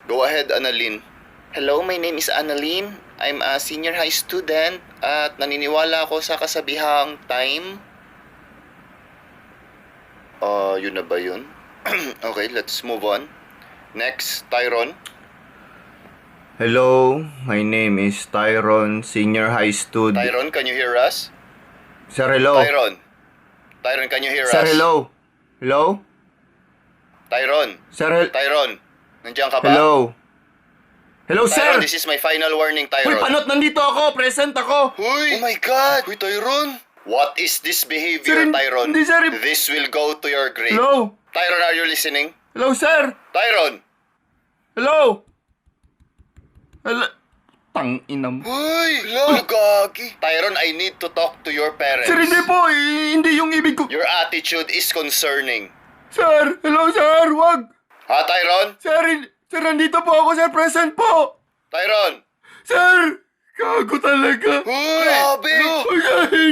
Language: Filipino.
Go ahead, Annalyn. Hello, my name is Annalyn. I'm a senior high student at naniniwala ako sa kasabihang time. Yun na ba yun? Okay, let's move on. Next, Tyron. Hello, my name is Tyron, senior high student. Tyron, can you hear us? Sir, hello. Tyron, can you hear Sir, us? hello. Hello? Tyron, Sir, Tyron, nandiyan ka ba? hello. Hello, Tyron, sir! this is my final warning, Uy, Tyron. panot, nandito ako! Present ako! Huy! Oh my God! Huy, Tyron! What is this behavior, Sir, Tyron? hindi, sir. This will go to your grave. Hello? Tyron, are you listening? Hello, sir! Tyron! Hello? Hello? Tang-ina mo. Huy! Hello, gagi! Tyron, I need to talk to your parents. Sir, hindi po! Hindi yung ibig ko. Your attitude is concerning. Sir! Hello, sir! Wag! Ha, Tyron? Sir, nandito po ako, sir! Present po! Tyron! Sir! Gago talaga! Huy! Grabe! Ay,